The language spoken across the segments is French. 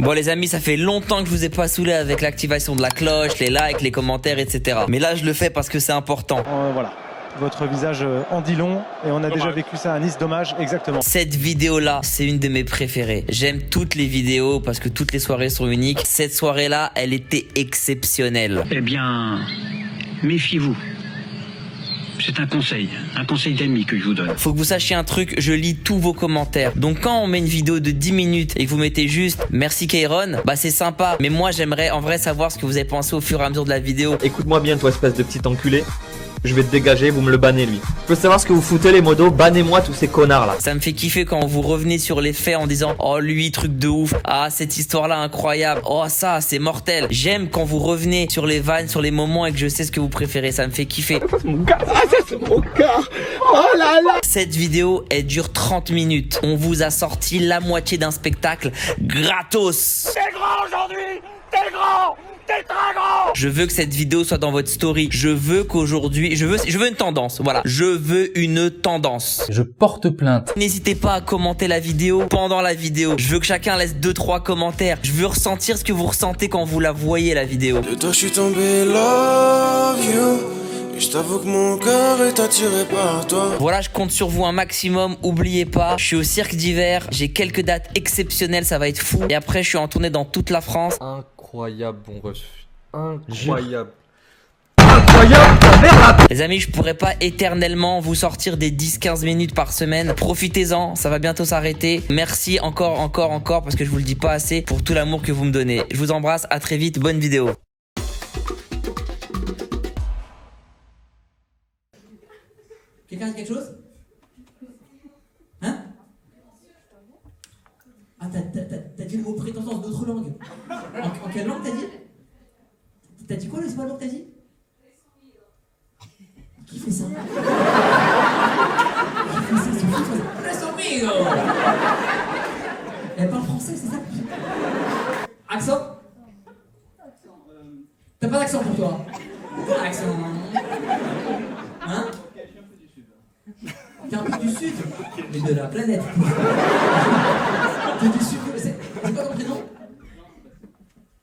Bon les amis, ça fait longtemps que je vous ai pas saoulé avec l'activation de la cloche, les likes, les commentaires, etc. Mais là je le fais parce que c'est important. Voilà, votre visage en dit long et on a déjà vécu ça à Nice, dommage, exactement. Cette vidéo là, c'est une de mes préférées. J'aime toutes les vidéos parce que toutes les soirées sont uniques. Cette soirée là, elle était exceptionnelle. Eh bien, méfiez-vous. C'est un conseil d'ami que je vous donne. Faut que vous sachiez un truc, je lis tous vos commentaires. Donc quand on met une vidéo de 10 minutes et que vous mettez juste « Merci Kayron », bah c'est sympa. Mais moi j'aimerais en vrai savoir ce que vous avez pensé au fur et à mesure de la vidéo. Écoute-moi bien toi espèce de petit enculé. Je vais te dégager, vous me le bannez lui. Je veux savoir ce que vous foutez les modos, bannez-moi tous ces connards là. Ça me fait kiffer quand vous revenez sur les faits en disant « Oh lui, truc de ouf. Ah cette histoire là incroyable. Oh ça, c'est mortel. » J'aime quand vous revenez sur les vannes, sur les moments et que je sais ce que vous préférez. Ça me fait kiffer. Oh là là. Cette vidéo, elle dure 30 minutes. On vous a sorti la moitié d'un spectacle gratos. T'es grand aujourd'hui. T'es grand. T'es très grand. Je veux que cette vidéo soit dans votre story. Je veux qu'aujourd'hui, je veux une tendance. Voilà. Je veux une tendance. Je porte plainte. N'hésitez pas à commenter la vidéo pendant la vidéo. Je veux que chacun laisse 2-3 commentaires. Je veux ressentir ce que vous ressentez quand vous la voyez la vidéo. De toi je suis tombé love you. Et je t'avoue que mon cœur est attiré par toi. Voilà, je compte sur vous un maximum. Oubliez pas, je suis au Cirque d'hiver. J'ai quelques dates exceptionnelles, ça va être fou. Et après, je suis en tournée dans toute la France. Incroyable bon ref. Incroyable. Les amis, je pourrais pas éternellement vous sortir des 10-15 minutes par semaine. Profitez-en, ça va bientôt s'arrêter. Merci encore, parce que je vous le dis pas assez, pour tout l'amour que vous me donnez. Je vous embrasse, à très vite, bonne vidéo. Quelqu'un a dit quelque chose? Hein? Ah, t'as dit le mot prétendance d'autres langues. En quelle langue t'as dit? T'as dit quoi, le espagnol que t'as dit? Qui fait ça? Resumido! Elle parle français, c'est ça? Accent? T'as pas d'accent pour toi? Accent? Hein? T'es un peu du sud? Mais de la planète. T'es du sud? C'est quoi ton prénom?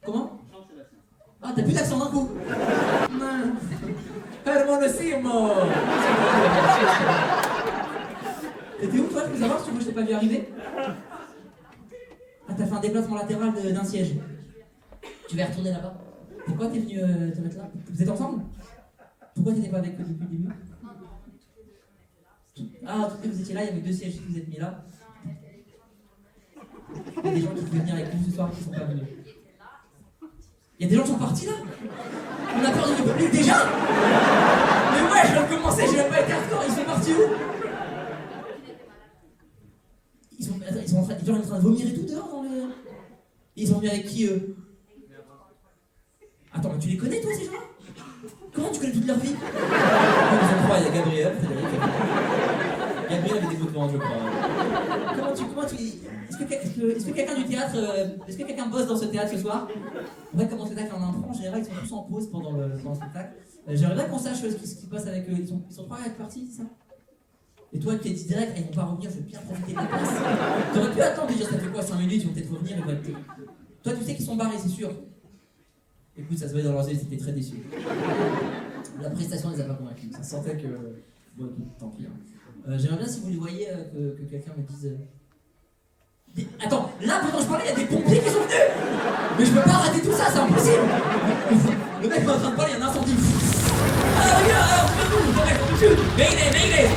Comment? Ah, t'as plus d'accent d'un coup? Hermonosimo! T'étais où toi? Je peux savoir si tu veux que je t'ai pas vu arriver? Ah, t'as fait un déplacement latéral d'un siège. Tu vas y retourner là-bas. Pourquoi t'es venu te mettre là? Vous êtes ensemble? Pourquoi t'étais pas avec eux depuis le début? Ah, tout vous étiez là, il y avait 2 sièges qui vous êtes mis là. Il y a des gens qui pouvaient venir avec nous ce soir qui sont pas venus. Il y a des gens qui sont partis là? On a perdu le public déjà? Mais ouais, je viens de commencer, j'ai même pas été hardcore, ils sont partis où? Ils sont en train de vomir et tout dehors dans le... Et ils sont venus avec qui eux? Attends, mais tu les connais toi ces gens-là? Comment tu connais toute leur vie? Ils ont 3, il y a Gabriel, Frédéric. Gabriel avait des mots de vente, je crois. Est-ce que quelqu'un du théâtre, est-ce que quelqu'un bosse dans ce théâtre ce soir? En vrai, comme en spectacle en impro, en général, ils sont tous en pause pendant le spectacle. J'aimerais bien qu'on sache ce qui se passe avec eux. Ils sont 3 à être partis, c'est ça? Et toi, qui es dit direct, ils vont pas revenir, je vais bien profiter de la place. T'aurais pu attendre déjà, ça fait quoi, 5 minutes, ils vont peut-être revenir, ils vont être... Toi, tu sais qu'ils sont barrés, c'est sûr. Écoute, ça se voyait dans leurs yeux, ils étaient très déçus. La prestation les a pas convaincus. Ça sentait que... Bon, écoute, tant pis. J'aimerais bien, si vous les voyez, que quelqu'un me dise... Attends, là, pendant que je parlais, il y a des pompiers qui sont venus. Mais je peux pas arrêter tout ça, c'est impossible. Le mec est en train de parler, il y a un incendie. Ah, regarde, Mayday.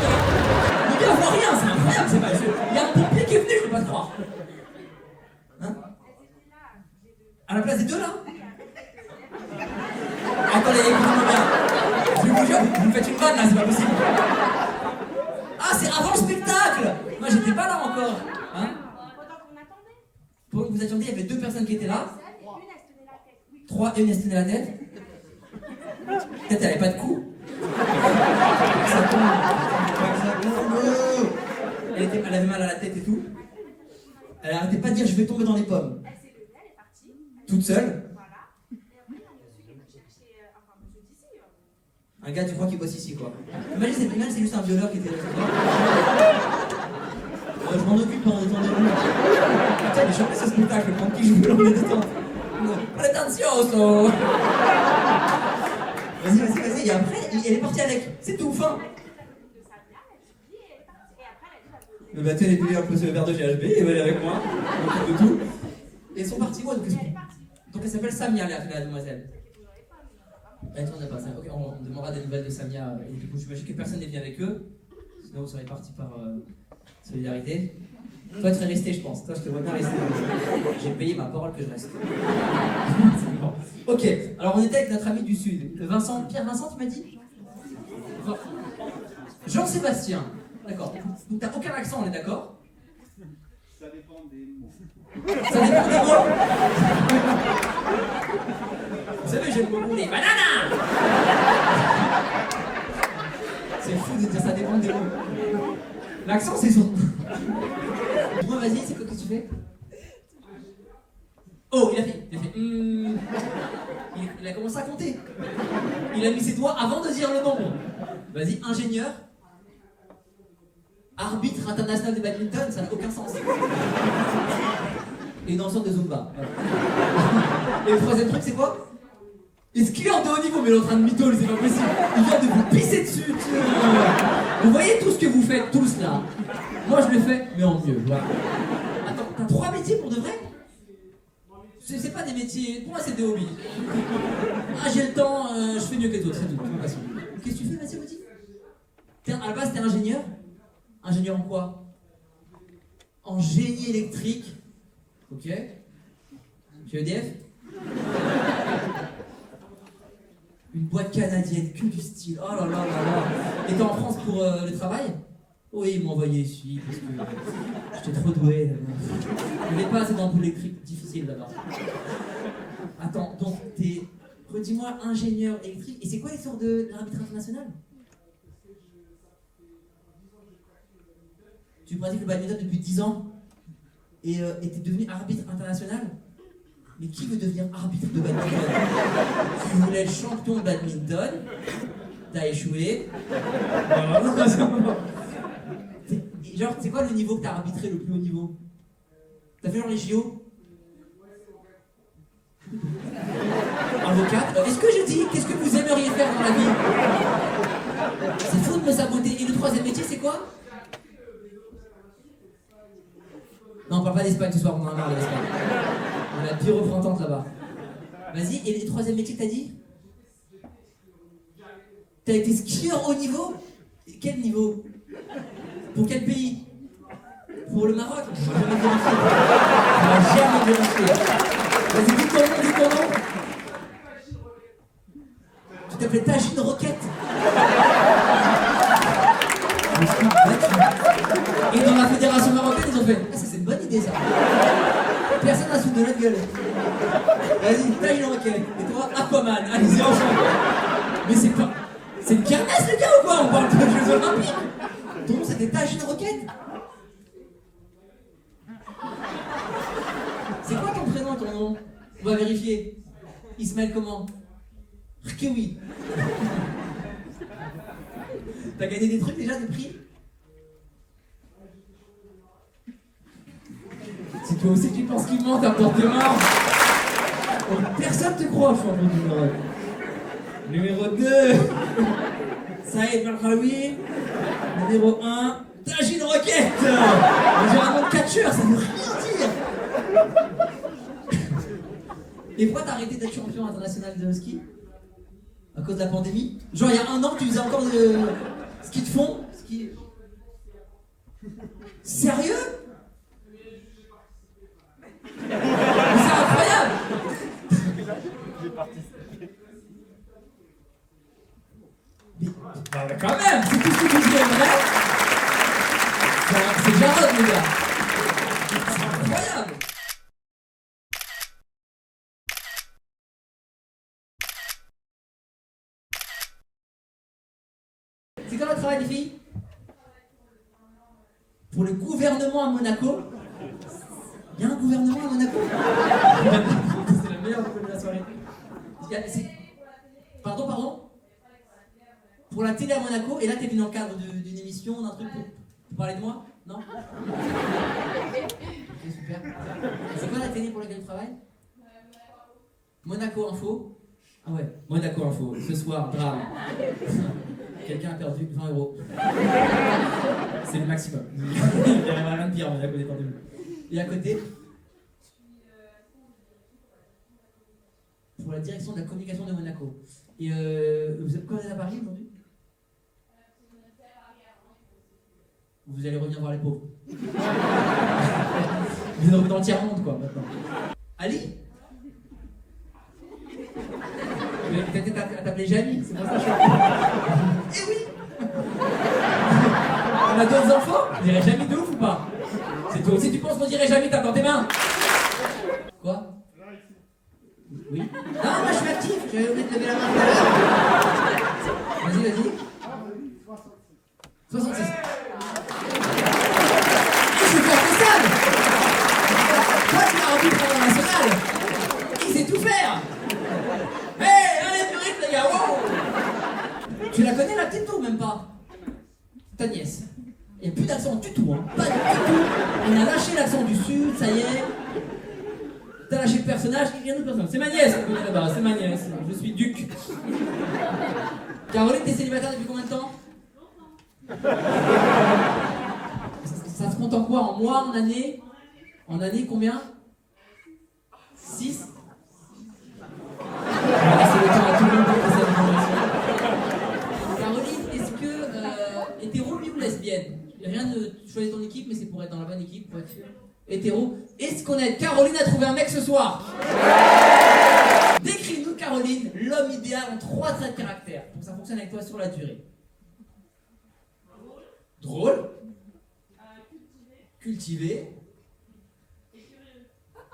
Le gars voit rien, c'est incroyable, c'est pas... Il y a un pompier qui est venu, je peux pas te croire. Hein? À la place des 2, là? Attendez, écoutez-moi bien. Je vous jure, vous me faites une vanne là, c'est pas possible. Ah, c'est avant le spectacle. Moi, j'étais pas là encore. Hein? Pendant que vous attendiez, il y avait 2 personnes qui étaient là. 3 et une elle se tenait la tête. Peut-être elle avait pas de cou. Elle avait mal à la tête et tout. Elle arrêtait pas de dire je vais tomber dans les pommes. Toute seule. Un gars, tu crois qu'il bosse ici, quoi. Imagine, c'est juste un violeur qui était là. Je m'en occupe pendant les temps de roue. Putain, mais jamais ce spectacle, prendre qui joue l'anglais de temps. Pretenzioso. Vas-y, et après, elle est partie avec. C'est tout, fin. Le matin, elle est venue un peu ce verre de GHB, et elle est avec moi. On s'occupe de tout. Et ils sont partis, moi, donc elle s'appelle Samia, la demoiselle. Elle tourne pas ça. Ok, on demandera des nouvelles de Samia. Et du coup, j'imagine que personne n'est venu avec eux. Sinon, vous seriez partis par solidarité. Toi, tu serais resté, je pense. Toi, je te vois bien rester. J'ai payé ma parole que je reste. Bon. Ok, alors on était avec notre ami du Sud. Vincent, Pierre Vincent, tu m'as dit Jean-Sébastien. D'accord. Donc, t'as aucun accent, on est d'accord? Ça dépend des mots. Ça dépend des mots. Vous savez, j'aime beaucoup les bananas. C'est fou de dire ça dépend des mots. L'accent, c'est son. Dis-moi, vas-y, c'est quoi que tu fais? Oh, il a fait. Il a commencé à compter. Il a mis ses doigts avant de dire le nombre. Vas-y, ingénieur. Arbitre international de badminton, ça n'a aucun sens. Et dans le centre de Zumba. Voilà. Et le troisième truc, c'est quoi? Skieur de haut niveau, mais il est en train de mythol, c'est pas possible. Il vient de vous pisser dessus. Vous voyez tout ce que vous faites, tous là. Moi, je le fais, mais en mieux. Voilà. Attends, t'as 3 métiers pour de vrai? C'est pas des métiers, pour moi, c'est des hobbies. Ah, j'ai le temps, je fais mieux que les autres, c'est tout. Qu'est-ce que tu fais, Mathieu Gauthier? À la base, t'es ingénieur? Ingénieur en quoi? En génie électrique. Ok. Chez EDF? Une boîte canadienne, que du style. Oh là là là là. Et t'es en France pour le travail? Oui, ils m'ont envoyé ici parce que j'étais trop doué là-bas. Il n'y avait pas assez d'ampoules électriques difficiles là-bas. Attends, donc t'es, redis-moi, ingénieur électrique. Et c'est quoi l'histoire de l'arbitre international? Tu pratiques le badminton depuis 10 ans et t'es devenu arbitre international? Mais qui veut devenir arbitre de badminton? Tu voulais être champion de badminton, t'as échoué. Genre, c'est quoi le niveau que t'as arbitré, le plus haut niveau? T'as fait genre les JO? Avocate? Est-ce que je dis, qu'est-ce que vous aimeriez faire dans la vie? C'est fou de me saboter. Et le troisième métier, c'est quoi? Non, on parle pas d'Espagne ce soir, on en a marre de l'Espagne. On a la pire représentante là-bas. Vas-y, et le troisième métier que t'as dit? T'as été skieur haut niveau? Quel niveau? Pour quel pays? Pour le Maroc? Je vais jamais vérifier. Vas-y, dis ton nom. Tu t'appelais Tagine Roquette. Et dans la fédération marocaine, ils ont fait ah, ça c'est une bonne idée ça. Personne n'a soutenu notre gueule. Vas-y, Tagine Roquette. Et toi, Aquaman. Allez-y, enchaîne. Mais c'est pas. C'est une kermesse le gars ou quoi? On parle de Jeux Olympiques. Ton nom c'était Tagine Roquette? C'est quoi ton prénom, ton nom? On va vérifier. Ismaël comment? Rkewi. T'as gagné des trucs déjà, des prix? Si toi aussi tu penses qu'il ment, t'as porté mort. Personne te croit, champion du monde. Numéro 2. Saïd Belkhaoui. Numéro 1. Tagine Roquette. J'ai un nom de catcheur, ça veut rien dire. Et pourquoi t'as arrêté d'être champion international de ski? À cause de la pandémie? Genre il y a 1 an tu faisais encore de ski de fond? Ski... Sérieux? Mais c'est incroyable! Mais quand même, c'est tout ce que tu aimerais. C'est Jarod, les gars. C'est incroyable. C'est quoi votre travail, les filles? Pour le gouvernement à Monaco. Il y a un gouvernement à Monaco. C'est la meilleure de la soirée. Pardon? Pour la télé à Monaco, et là t'es venu dans le cadre d'une émission, d'un truc pour parler de moi? Non. Ok, super. C'est quoi la télé pour laquelle tu travailles? Monaco Info. Ah ouais, Monaco Info. Ce soir, drame. Quelqu'un a perdu 20 €. C'est le maximum. Il n'y a rien de pire, Monaco détendu. Et à côté, pour la direction de la communication de Monaco. Et vous êtes à Paris aujourd'hui? Vous allez revenir voir les pauvres. Vous êtes dans le tiers-monde, quoi, maintenant. Ali? Peut-être à t'appeler Jamy, c'est pour ça que je suis. Eh oui! On a d'autres enfants? On dirait Jamy de ouf ou pas? C'est toi aussi, tu penses qu'on dirait Jamy, tape dans tes mains? Quoi? Oui? Non, moi je suis actif, j'avais oublié de lever la main tout à l'heure. Vas-y, vas-y. 66. Je suis professionnel! Toi, tu as envie de prendre national! Il sait tout faire! Hey, allez, plus vite, les gars, wow! Tu la connais, la petite, ou même pas? Ta nièce. Il n'y a plus d'accent du tout, hein. Pas du tout. On a lâché l'accent du sud, ça y est. T'as lâché le personnage, il y a une autre personne. C'est ma nièce, on connaît là-bas, c'est ma nièce. Je suis duc. Caroline, t'es célibataire depuis combien de temps? Ça se compte en quoi? En mois, en année? En année, combien? 6? On va laisser le temps à tout le monde de poser cette information. Caroline, est-ce que hétéro, lui, ou lesbienne? Rien de choisir ton équipe, mais c'est pour être dans la bonne équipe, pour être sûr. Hétéro. Est-ce qu'on aide Caroline à trouver un mec ce soir? Décris-nous, Caroline, l'homme idéal en 3 traits de caractère, pour que ça fonctionne avec toi sur la durée. Drôle. Cultivé.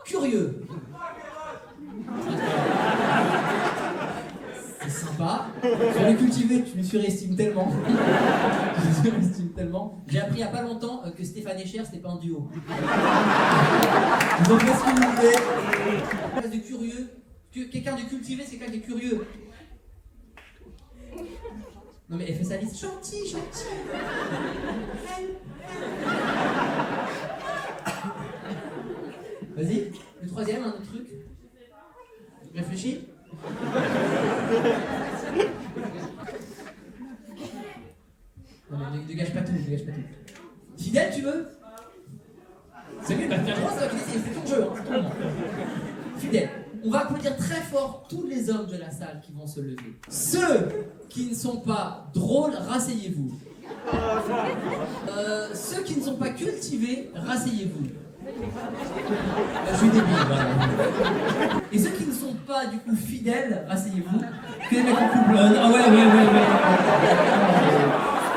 Curieux. C'est sympa. Sur le cultivé, tu me surestimes tellement. J'ai appris il n'y a pas longtemps que Stéphane et Cher, c'était pas un duo. Donc, qu'est-ce que vous voulez? Place de curieux. Quelqu'un de cultivé, c'est quelqu'un qui est curieux. Non, mais elle fait sa liste. Gentil. Vas-y, le troisième, un autre truc. Réfléchis. Non mais ne gâche pas tout, Fidèle, tu veux? C'est mieux, bah t'as le droit, c'est ton jeu, hein, c'est ton moment. Fidèle. On va applaudir très fort tous les hommes de la salle qui vont se lever. Ceux qui ne sont pas drôles, rasseyez-vous. Ceux qui ne sont pas cultivés, rasseyez-vous. Je suis débile, voilà. Et ceux qui ne sont pas du coup fidèles, rasseyez-vous. Que les mecs en couple. Ah ouais.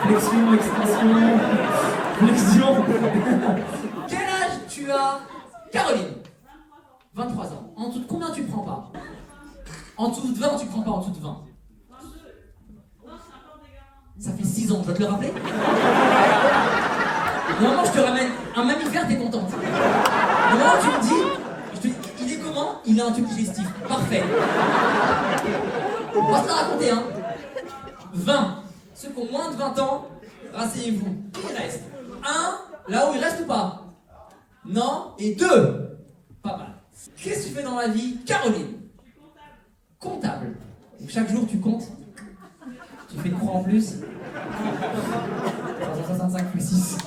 Flexion, extension. Flexion. Quel âge tu as, Caroline? 23 ans. En dessous de combien tu prends pas? En dessous de 20, tu prends pas en dessous de 20. Ça fait 6 ans, je dois te le rappeler. Normalement, je te ramène un mammifère, t'es contente. Normalement, tu me dis, il est comment? Il a un tube digestif. Parfait. On va se la raconter, hein. 20. Ceux qui ont moins de 20 ans, rasseyez-vous. Il reste 1, là où il reste ou pas? Non. Et 2. Pas mal. Qu'est-ce que tu fais dans la vie, Caroline? Comptable. Donc chaque jour, tu comptes. Tu fais croix en plus. 365 plus 6.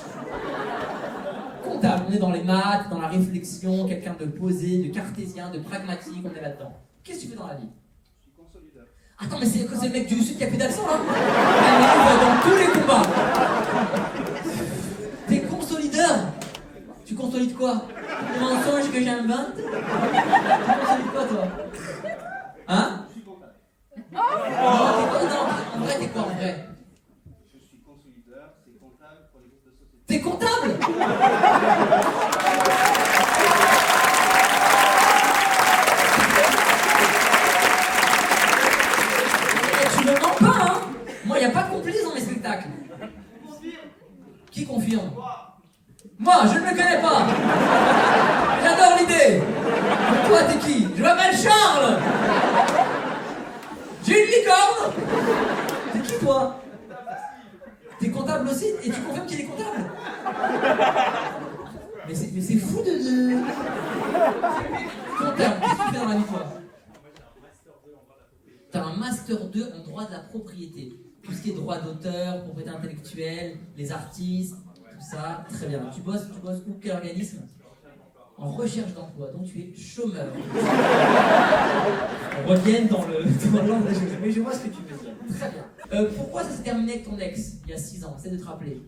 Comptable, on est dans les maths, dans la réflexion, quelqu'un de posé, de cartésien, de pragmatique, on est là-dedans. Qu'est-ce que tu fais dans la vie? Je suis consolidateur. Attends, mais c'est le mec du sud qui a plus d'accent là? Il va dans tous les combats. T'es consolideur? Tu consolides quoi? Mensonge que j'invente? Tu consolides quoi toi? Hein? Non, en vrai, t'es quoi en vrai? Je suis consolideur, c'est comptable pour les groupes de société. T'es comptable? Tu me mens pas, hein? Moi, y a pas de complice dans mes spectacles. Qui confirme? Moi, je ne me connais pas. J'adore l'idée. Toi, t'es qui? Je m'appelle Charles. J'ai une licorne. T'es qui, toi? T'es comptable aussi? Et tu confirmes qu'il est comptable? Mais c'est fou de... Ton terme, qu'est-ce que tu fais dans la vie, toi? T'as un Master 2 en droit de la propriété. Tout ce qui est droit d'auteur, propriété intellectuelle, les artistes, tout ça, très bien. Tu bosses où? Quel organisme? En recherche d'emploi, donc tu es chômeur. On revient dans l'ordre des choses, mais je vois ce que tu veux dire. Très bien. Pourquoi ça s'est terminé avec ton ex, il y a 6 ans? Essaie de te rappeler.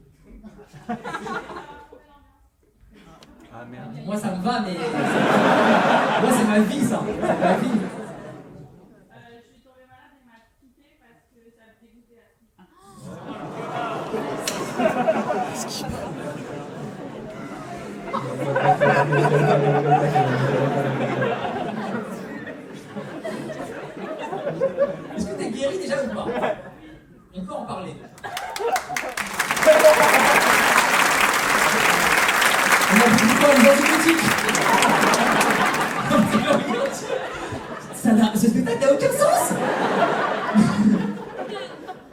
Ah merde. Moi ça me va, mais... Moi c'est ma vie, ça. C'est ma vie. Je suis tombée malade et m'a quitté parce que ça me dégoûtait la fille. Est-ce que t'es guéri déjà ou pas? On peut en parler. On a beaucoup quoi, les antibiotiques. Ce spectacle n'a aucun sens.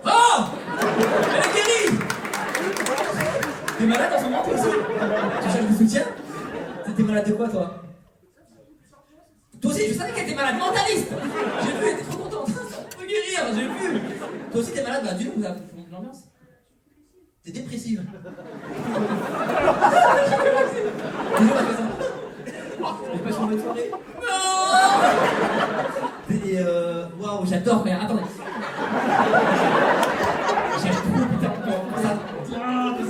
Oh, elle est guérie. T'es malade en ce moment toi aussi? Tu cherches du soutien? T'es malade de quoi toi? Toi aussi, je savais qu'elle était malade mentaliste. J'ai vu, elle était trop contente. On peut guérir, j'ai vu. Toi aussi t'es malade, bah dis-nous, vous avez l'ambiance. T'es dépressive. Toujours la façon. J'ai pas changé de soirée. Non. Et waouh, j'adore, mais attendez. J'aime trop, putain, quand ça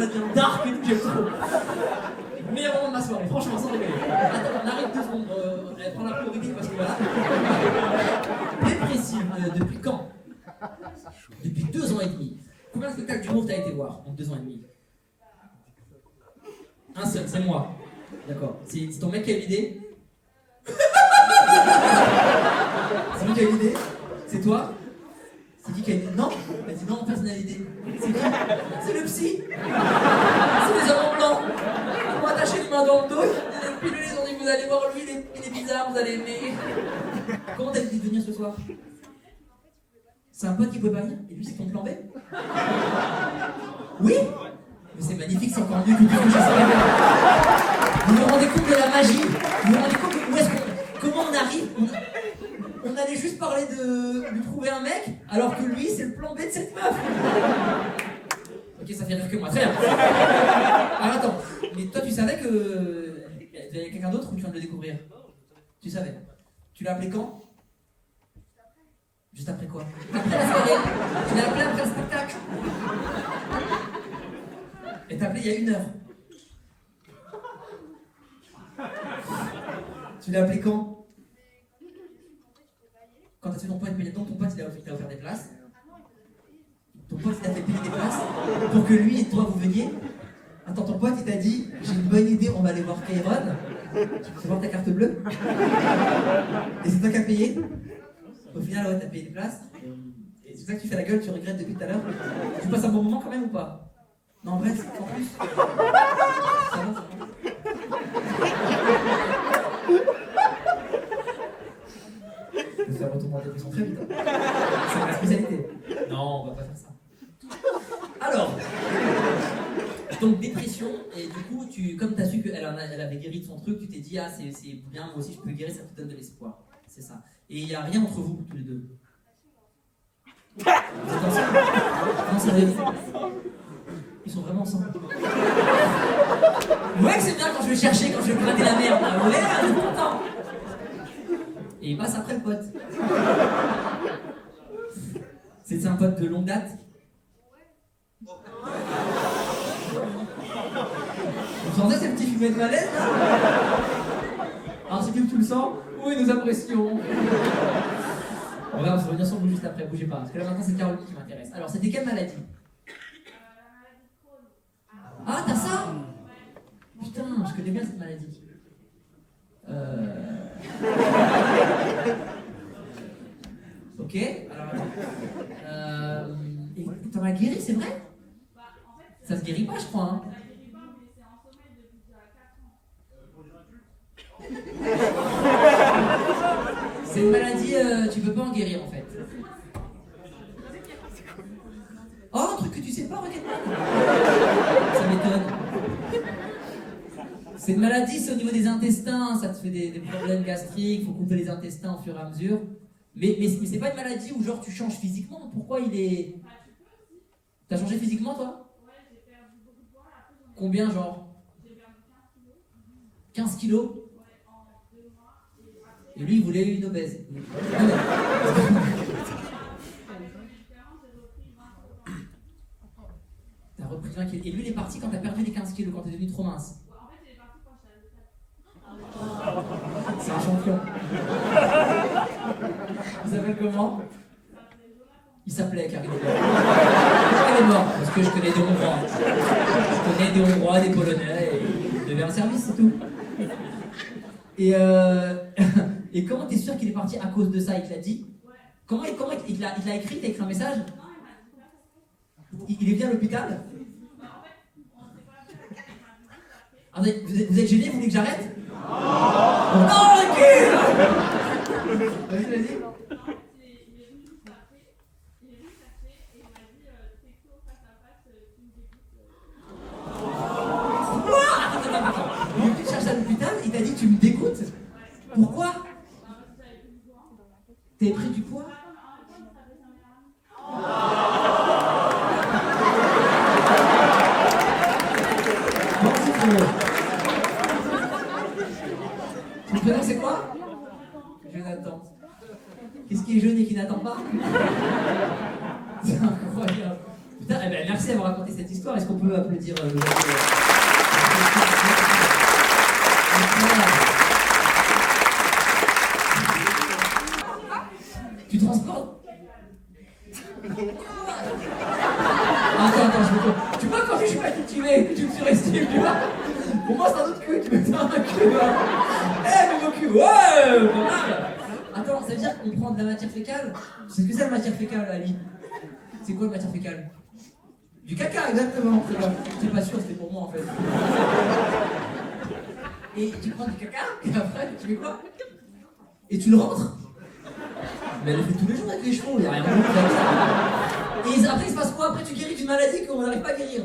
devient dark et tout, j'aime trop. Meilleur moment de ma soirée, franchement, sans rigoler. Attends, on arrête 2 secondes, elle prend la priorité parce que voilà. Dépressive, depuis quand? Depuis 2 ans et demi. Combien de spectacles d'humour t'as été voir en 2 ans et demi? Un seul, c'est moi. D'accord. C'est ton mec qui a eu l'idée? C'est lui qui a eu l'idée? C'est toi? C'est qui a eu l'idée? Non? Elle dit non, personne n'a l'idée. C'est qui? C'est le psy. C'est les hommes en blanc. Ils m'ont attaché les mains dans le dos. Puis ils ont dit vous allez voir lui, il est bizarre, vous allez aimer. Comment t'as dit de venir ce soir? C'est un pote qui pouvait pas venir? Et lui c'est ton plan B? Oui? Mais c'est magnifique, c'est encore mieux que tout ce que j'espérais. Vous vous rendez compte de la magie? Vous vous rendez compte de où est-ce qu'on... Comment on arrive? On allait juste parler de lui trouver un mec, alors que lui c'est le plan B de cette meuf. Ok, ça fait rire que moi, très bien. Alors attends, mais toi tu savais que... Il y avait quelqu'un d'autre ou tu viens de le découvrir? Tu savais? Tu l'as appelé quand? Juste après quoi? Après la soirée. Tu l'as appelé après le spectacle. Et t'as appelé il y a 1 heure. Tu l'as appelé quand? Quand t'as fait ton pote payer, donc ton pote il a offert des places. Ton pote il t'a fait payer des places pour que lui et toi vous veniez. Attends, ton pote il t'a dit j'ai une bonne idée, on va aller voir Kairon. Tu peux voir ta carte bleue? Et c'est toi qui as payé? Au final, ouais, t'as payé des places. Et c'est ça que tu fais la gueule, tu regrettes depuis tout à l'heure. Tu passes un bon moment quand même ou pas? Non, en vrai, en plus. Ça va, ça va. Je peux faire retourner en dépression très vite. Hein. C'est ma spécialité. Non, on va pas faire ça. Alors, donc dépression, et du coup, comme tu as su qu'elle avait guéri de son truc, tu t'es dit, ah, c'est bien, moi aussi je peux guérir, ça te donne de l'espoir. C'est ça. Et il n'y a rien entre vous, tous les deux. Vous êtes ensemble? Non, sérieux. Ils sont vraiment ensemble. Ouais, c'est bien quand je vais chercher, quand je vais gratter la merde. Ouais, on est content. Et il passe après le pote. C'est un pote de longue date? Vous sentez ces petits fumets de malaise là? Alors c'est que tu le sens? Oui, nous apprécions. On va se revenir sur vous juste après, bougez pas. Parce que là maintenant c'est Caroline qui m'intéresse. Alors c'était quelle maladie? La maladie de Crohn. Ah, t'as ça? Putain, je connais bien cette maladie. Ok, alors attends. Et t'en as guéri, c'est vrai? Bah, en fait, Ça se guérit pas, je crois. Hein. ça guérit pas, mais c'est en sommeil depuis 4 ans. C'est une maladie, tu peux pas en guérir en fait. Oh, un truc que tu sais pas, regarde. Ça m'étonne. C'est une maladie, c'est au niveau des intestins, ça te fait des problèmes gastriques, faut couper les intestins au fur et à mesure. Mais c'est pas une maladie où genre tu changes physiquement. Pourquoi il est... T'as changé physiquement toi? Ouais, j'ai perdu beaucoup de poids. Après, j'en ai Combien genre? j'ai perdu 15 kilos. 15 kilos? Ouais, en 2 mois. Et après, Et lui il voulait une obèse. j'ai repris 20 kilos. T'as repris 20 kilos. Et lui il est parti quand t'as perdu les 15 kilos, quand t'es devenu trop mince. En fait, il est parti quand j'étais à l'hôpital. C'est un champion. Il s'appelle comment? Il s'appelait Karim. Pourquoi il est mort? Parce que je connais des Hongrois. Je connais des Hongrois, des Polonais, et il devait un service, c'est tout. Et comment t'es sûr qu'il est parti à cause de ça? Il te l'a dit? Comment il l'a écrit? T'as écrit un message? Il est bien à l'hôpital? Ah, vous êtes gêné? Vous voulez que j'arrête? Non, ok. Vas-y, vas-y. Tu cherches à l'hôpital, il t'a dit tu me dégoûtes? Pourquoi? T'avais pris du poids? Ton prénom c'est quoi? Jonathan. Qu'est-ce qui est jeune et qui n'attend pas? C'est incroyable. Putain, eh ben, merci d'avoir raconté cette histoire. Est-ce qu'on peut applaudir le Tu transportes? Attends, je me... Tu vois quand je suis pas cultivé, que tu me surestimes, tu vois? Pour moi c'est un autre cul, tu me fais un cul. Eh, mon cul, ouais, pas mal. Attends, ça veut dire qu'on prend de la matière fécale? Tu sais ce que c'est la matière fécale, Ali? C'est quoi la matière fécale? Du caca, exactement. C'est pas sûr, c'était pour moi en fait. Et tu prends du caca, et après tu fais quoi? Et tu le rentres? Mais elle le fait tous les jours avec les chevaux, il n'y a rien de plus avec ça. Et après il se passe quoi? Après tu guéris d'une maladie qu'on n'arrive pas à guérir.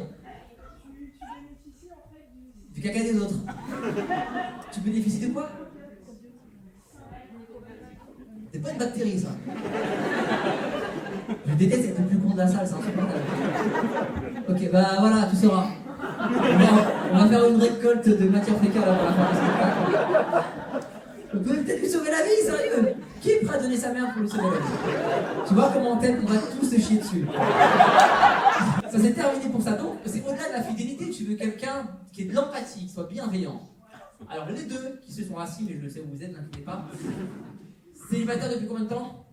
Tu bénéficies en fait Du caca des autres. Tu bénéficies de quoi? C'est pas une bactérie ça. Je déteste être le plus con de la salle, c'est insupportable. Ok, bah voilà, tu sauras. On va faire une récolte de matière fécale avant la fin du spectacle. On peut peut-être lui sauver la vie, sérieux. Qui est prêt à donner sa mère pour lui sauver la vie? Tu vois comment on t'aime qu'on va tous se chier dessus. Ça s'est terminé pour ça. Donc, c'est au-delà de la fidélité, tu veux quelqu'un qui ait de l'empathie, qui soit bienveillant. Alors, les deux qui se sont assis, mais je le sais où vous êtes, n'inquiétez pas. Célibataire depuis combien de temps?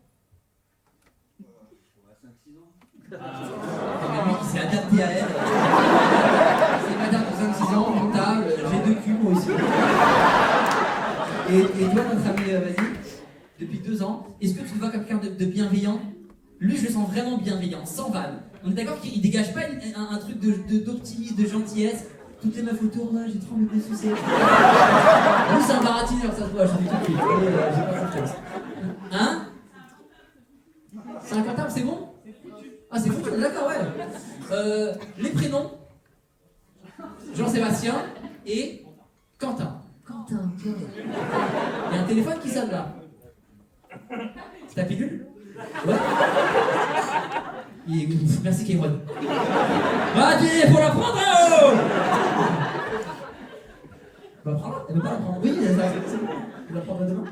5-6 ans. Mais lui, il s'est adapté à elle. Célibataire de 5-6 ans, comptable, j'ai 2 culs, moi aussi. Et toi, notre ami, vas-y, depuis 2 ans, est-ce que tu vois quelqu'un de bienveillant? Lui, je le sens vraiment bienveillant, sans vanne. On est d'accord qu'il dégage pas un truc d'optimisme, de gentillesse. Toutes les meufs autour, là, j'ai trop envie de les sucer. Lui, c'est un baratineur, ça se voit, je dis tout de suite. J'ai pas confiance. Hein? C'est un comptable, c'est bon? Ah, c'est foutu, on est d'accord, ouais. Les prénoms: Jean-Sébastien et Quentin. Quentin, tiens. Il y a un téléphone qui sonne là. C'est ta pilule? Ouais. Merci Kéron. Va-t-il, faut la prendre, oh! Tu vas prendre? Elle veut pas la prendre? Oui, ça. Tu la prendras demain?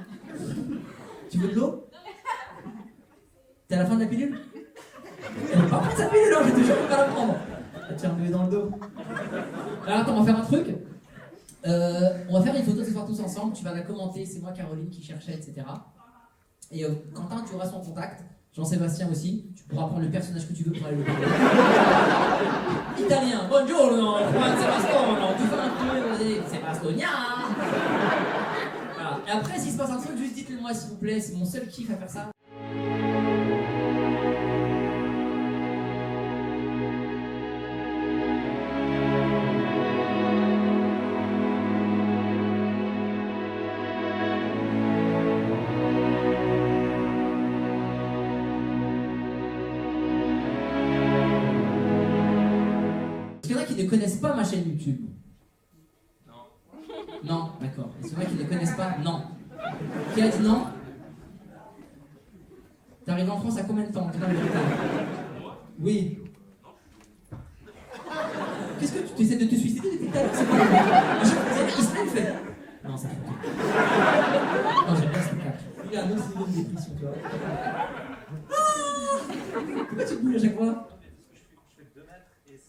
Tu veux de l'eau? T'es à la fin de la pilule? Elle veut pas prendre sa pilule, hein, je te jure qu'elle va la prendre. Elle tient un bébé dans le dos. Alors attends, on va faire un truc. On va faire une photo ce soir tous ensemble. Tu vas la commenter, c'est moi Caroline qui cherchait, etc. Et Quentin, tu auras son contact. Jean-Sébastien aussi. Tu pourras prendre le personnage que tu veux pour aller le parler. Italien, buongiorno, Juan Sebastiano, tu fais un peu, Sebastien. Voilà. Et après, s'il se passe un truc, juste dites-le moi s'il vous plaît, c'est mon seul kiff à faire ça. Qui ne connaissent pas ma chaîne YouTube. Non. Est-ce qu'il y en a qui ne connaissent pas? Non. Qui a dit non? T'es arrivé en France à combien de temps? Oui. Qu'est-ce que tu essaies de te suicider depuis tout à l'heure? C'est quoi? Il se fait. Non, c'est pas. Non, j'aime bien ce spectacle. Il y a un autre niveau de dépression, tu vois. Pourquoi tu te bouges à chaque fois?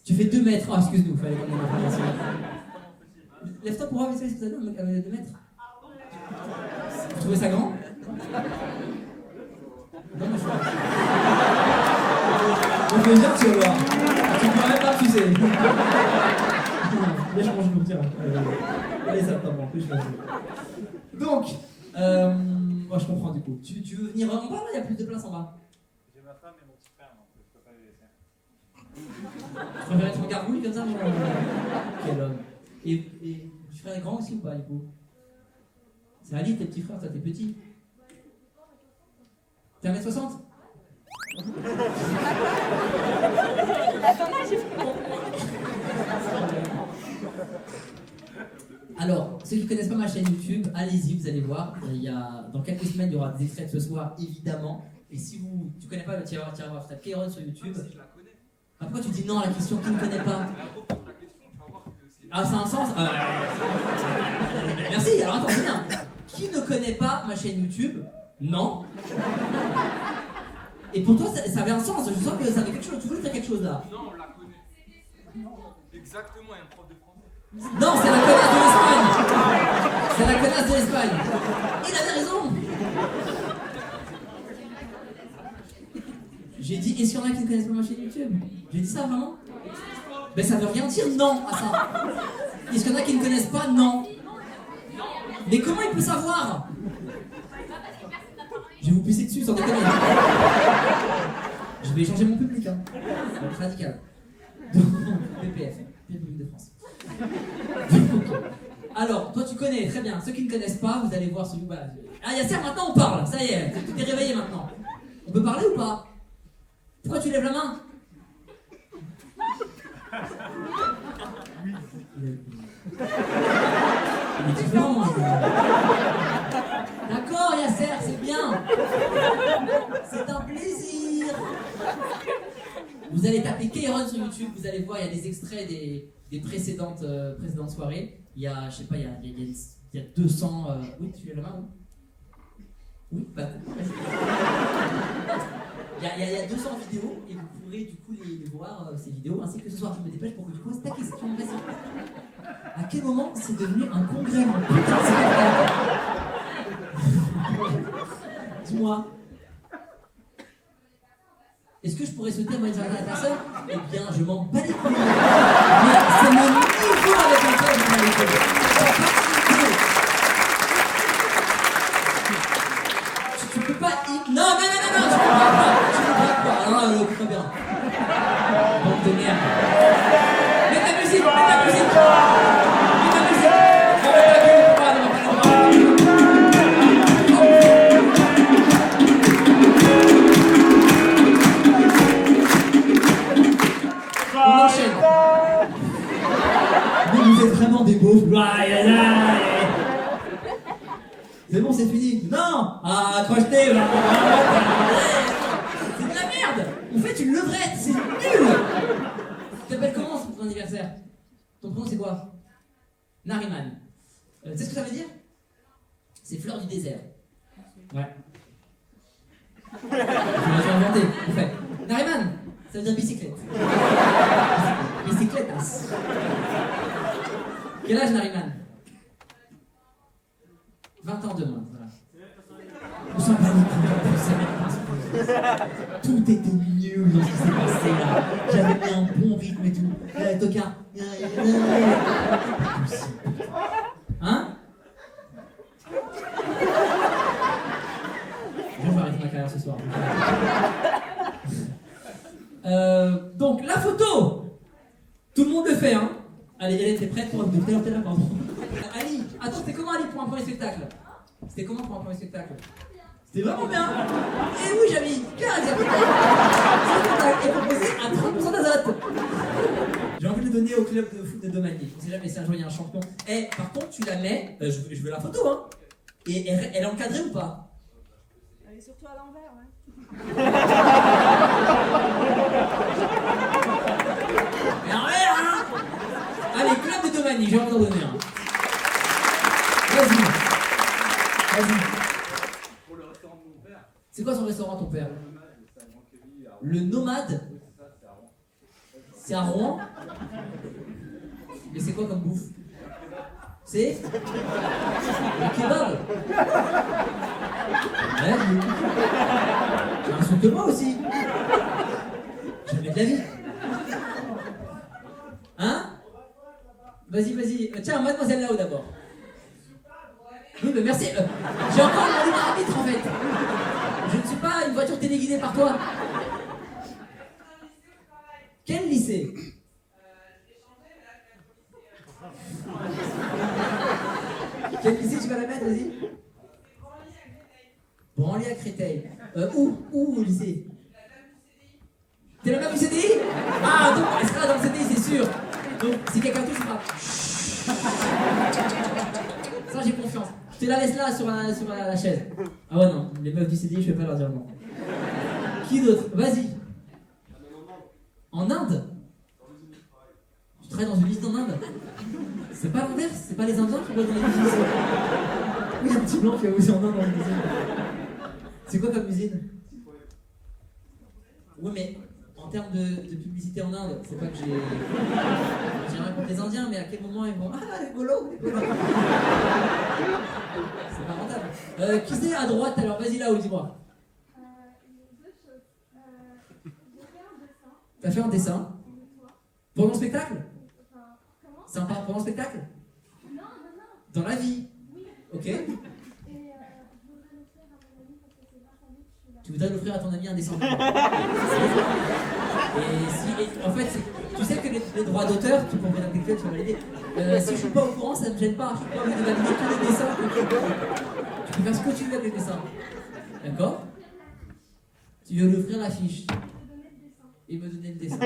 Tu fais 2 mètres. Ah, excuse-nous, fallait qu'on ait l'information. Lève-toi pour voir, mais c'est ça, 2 mètres. Vous trouvez ça grand? Non, mais je vois. On peut dire, tu vas voir. Tu ne pourras même pas refuser. Là, je mange pour dire. Allez, ça va pas, je vais. Donc, moi je comprends du coup. Tu veux venir en bas là? Il y a plus de place en bas. J'ai ma femme et mon petit frère, donc je peux pas les laisser. Tu préfères être en gargouille comme ça? Quel homme. Et tu frère est grand aussi ou pas du coup? C'est Ali, tes petits frères, toi t'es petit. T'es 1m60? Alors, ceux qui ne connaissent pas ma chaîne YouTube, allez-y, vous allez voir. Dans quelques semaines, il y aura des extraits de ce soir, évidemment. Et si tu ne connais pas, tu vas voir, tape Kairon sur YouTube. Ah, pourquoi tu dis non à la question qui ne connaît pas? Ah, ça a un sens? Merci, alors attends, c'est bien. Qui ne connaît pas ma chaîne YouTube? Non. Et pour toi, ça avait un sens. Je sens que ça avait quelque chose. Tu voulais dire quelque chose là? Non, on la connaît. Exactement, il y a un prof de français. Non, c'est la connasse de l'Espagne. C'est la connasse de l'Espagne. Il avait raison. J'ai dit, est-ce qu'il y en a qui ne connaissent pas ma chaîne YouTube? J'ai dit ça vraiment? Ben ça veut rien dire non à ça. Est-ce qu'il y en a qui ne connaissent pas? Non. Mais comment il peut savoir? Je vais vous pisser dessus sans déconner. Je vais changer mon public, hein. Ça va être radical. Donc, PPF, Public de France. Alors, toi tu connais, très bien. Ceux qui ne connaissent pas, vous allez voir sur YouTube. Ah Yasser, maintenant on parle, ça y est, tout est réveillé maintenant. On peut parler ou pas? Pourquoi tu lèves la main? Il est différent. D'accord Yasser, c'est bien. C'est un plaisir. Vous allez taper Kairon sur YouTube, vous allez voir, il y a des extraits des précédentes soirées. Il y a, je sais pas, il y a 200... Oui, tu lèves la main, oui, bah, il y a 200 vidéos et vous pourrez du coup les voir, ces vidéos, ainsi que ce soir. Je me dépêche pour que tu poses ta question. Vas-y. À quel moment c'est devenu un congrès, mon putain de spectacle? Dis-moi. Est-ce que je pourrais souhaiter un bonne journée à ta soeur? Eh bien, je m'en bats les couilles. Mais c'est mon niveau avec un père, je m'en bats les couilles. Tu peux pas... Non, tu peux pas. Non, écoute-moi bien. Bande de merde. Mets ta musique. On va pas on enchaîne. Vous êtes vraiment des beaufs. C'est bon, c'est fini. Non. Accroche-t'es. C'est de la merde. Vous faites une levrette, c'est nul. Tu t'appelles comment pour ton anniversaire? Ton prénom c'est quoi? Nariman. Tu sais ce que ça veut dire? C'est fleur du désert. Ouais. Je l'ai inventé, en fait. Nariman, ça veut dire bicyclette. Bicycletas. Quel âge Nariman? 20 ans demain, voilà. On s'en bat les couilles, tout était nul dans ce qui s'est passé là. J'avais mis un bon rythme et tout. Tocard. Hein? Je vais arrêter ma carrière ce soir. Donc, la photo! Tout le monde le fait, hein? Allez, Hélène, t'es prête pour... T'es là, pardon. Ali, attends, c'était comment Ali pour un premier spectacle? C'était comment pour un premier spectacle? C'était vraiment bien! Et oui, Jamy, 15 est proposé à 30% d'azote! J'ai envie de le donner au club de foot de Domani. On sait jamais si un jour il y a un champion. Eh, par contre, tu la mets, je veux la photo, hein. Et elle est encadrée ou pas? Elle est surtout à l'envers, ouais. Mais en vrai, hein. Allez, club de Domani, j'ai envie d'en donner un. Vas-y. Pour le restaurant de mon père. C'est quoi son restaurant, ton père? Le Nomade. C'est à Rouen. Mais c'est quoi comme bouffe? C'est le kebab. Ouais, insulte-moi aussi. Jamais de la vie. Hein? Vas-y. Tiens, mademoiselle là-haut d'abord. Oui, mais merci. J'ai encore le libre arbitre en fait. Je ne suis pas une voiture téléguidée par toi. Quel lycée? Quel lycée tu vas la mettre, vas-y? Branly à Créteil. Où au lycée? T'es la même du CDI? Ah, donc elle sera dans le CDI, c'est sûr. Donc si quelqu'un touche, c'est pas. Ça, j'ai confiance. Je te la laisse là sur la chaise. Ah ouais, non, les meufs du CDI, je vais pas leur dire non. Qui d'autre? Vas-y. En Inde? Tu travailles dans une usine en Inde? C'est pas l'inverse? C'est pas les Indiens qui bossent dans les usines? Oui, un petit blanc qui va bosser en Inde dans une usine. C'est quoi comme usine? Oui, mais en termes de publicité en Inde, c'est pas que j'ai rien contre les Indiens, mais à quel moment ils vont ah, rigolo. C'est pas rentable. Qui c'est à droite alors? Vas-y là-haut, dis-moi. Deux choses. J'ai fait un dessin. T'as fait un dessin? Pendant le spectacle? Enfin, comment? C'est un pendant le spectacle? Non. Dans la vie? Oui. Ok. Et je voudrais l'offrir à mon ami parce que c'est vachement bien que je suis là. Tu voudrais l'offrir à ton ami un dessin? En fait, tu sais que les droits d'auteur, tu comprends intellectuel, tu vas valider. Si je suis pas au courant, ça me gêne pas. Je suis pas obligé de valider tous les dessins que tu veux. Tu peux faire ce que tu veux avec les dessins. D'accord? Tu veux lui offrir l'affiche. Et me donner le dessin.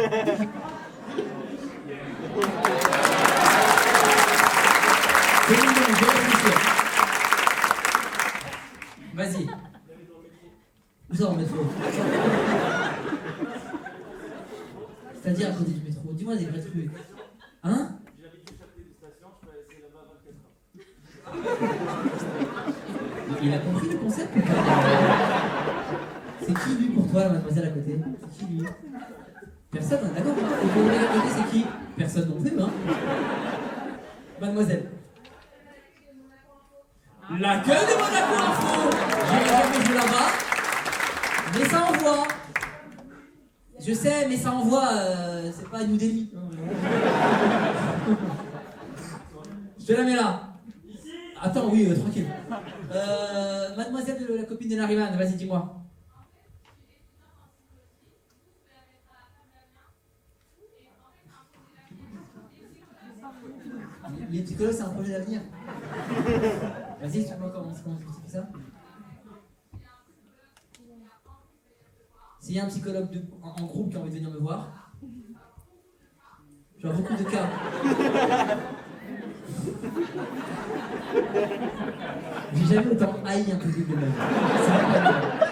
C'est mignon, je vais réfléchir. Vas-y. Où ça, en métro? C'est-à-dire à côté du métro. Dis-moi des vrais trucs. Hein? Il a compris le concept ou pas? C'est qui lui pour toi, la mademoiselle à côté? C'est qui lui? Personne, hein, d'accord? Et pour le mec à côté, c'est qui? Personne non plus, hein? Mademoiselle. L'accueil de Monaco Info! J'irai jamais jouer là-bas. Mais ça envoie. Je sais, mais ça envoie. C'est pas New Delhi. Je te la mets là. Attends, oui, tranquille. Mademoiselle, la copine de Nariman, vas-y, dis-moi. Les psychologues, c'est un projet d'avenir. Vas-y, dis-moi comment tu fais ça. S'il y a un psychologue en groupe qui a envie de venir me voir, j'ai beaucoup de cas. J'ai jamais autant haï un public de même. C'est vrai.